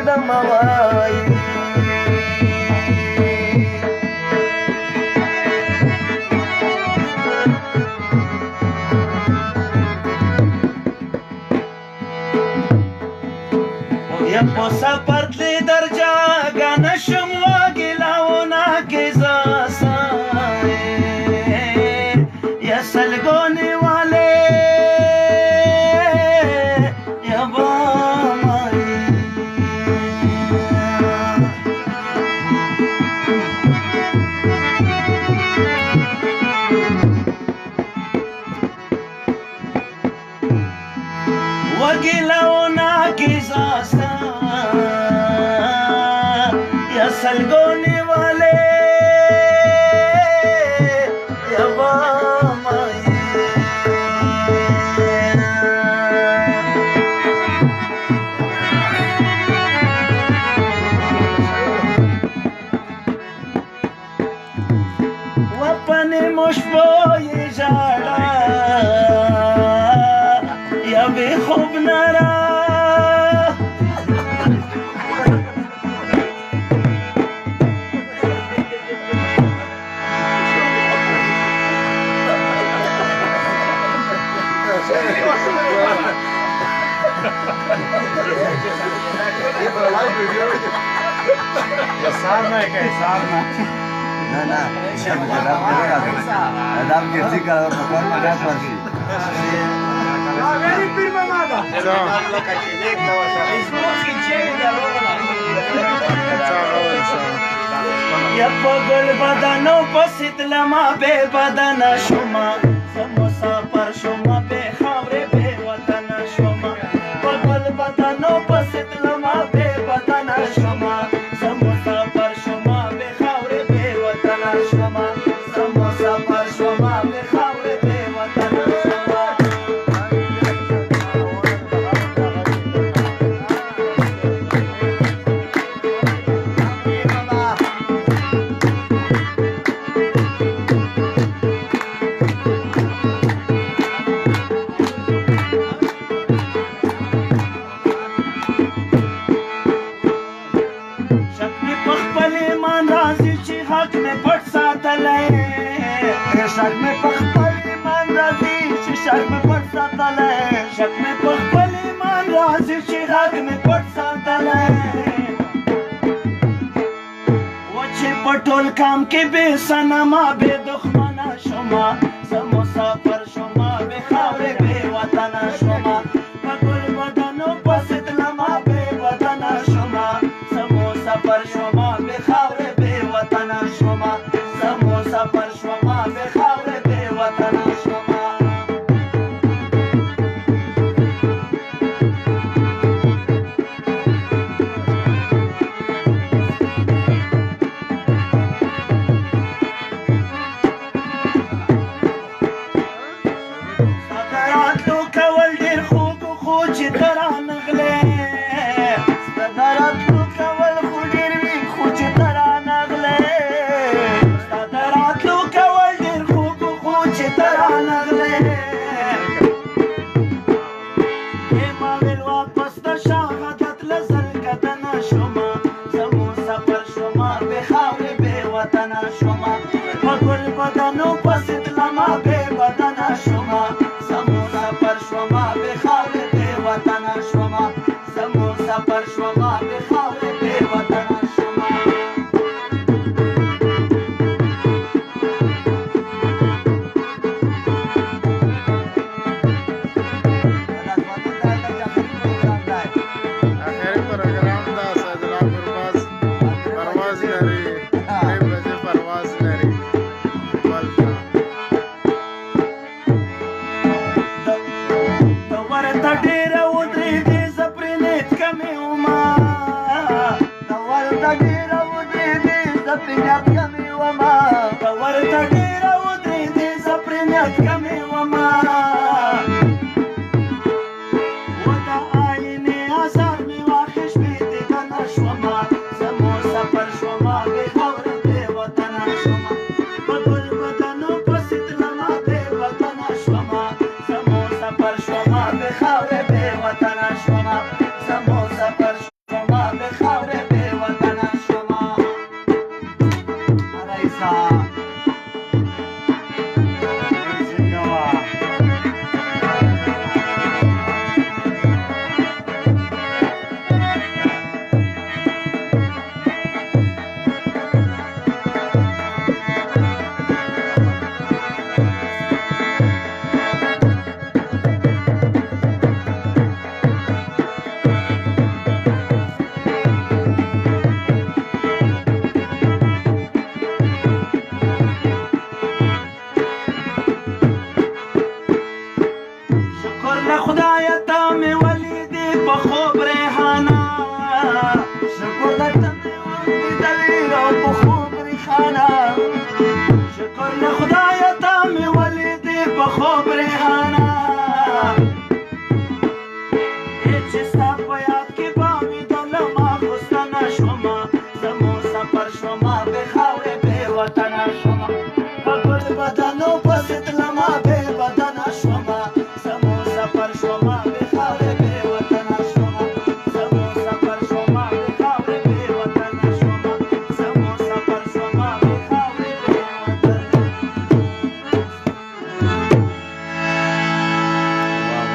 پرېږدم وایي یم په سفر تللی در جاګه نشم وګیلاونه کې زه یا سلګونې والې یا بامایي وګیلاونه کې زه یا سلګونې والے یا بامایي وپنې مو شپو یې ژړا یا بې خوب نه را Adam gerçi kadar bakar magas var şey. Veni prima mada. یا په ګل بدنو پسې تلمه بې بدنه شومه زه مسافر شومه بې خاورې بې وطنه شومه په ګل بدنو پسې تلمه بې بدنه شومه زه مسافر شومه بې خاورې بې وطنه شومه زه مسافر شومه بې خاورې بې وطنه شومه شک مې په خپل ایمان راځي چې شک مې پټ ساتلی شک مې په خپل ایمان راځي چې غږ مې پټ ساتلی و چې په ټول کام کې بې صنمه بې دښمنه شومه زه مسافر شومه بې خاورې بې وطنه شومه په ګل بدنو پسې تلمه بې بدنه شومه زه مسافر شومه بې خاورې بې وطنه شومه زه مسافر شومه بې خاورې بې وطنه شومه راتلو کول ډېر خوږ خو چې ته رانغلې ستا د راتلو کول خو ډېر وي خو چې ته رانغلې ستا د راتلو کول ډېر خوږ خو چې ته رانغلې ما ویل واپس د شهادت له زلګدنه شومه زه مسافر شومه بې خاورې بې وطنه شومه په ګل بدنو پسې تلمه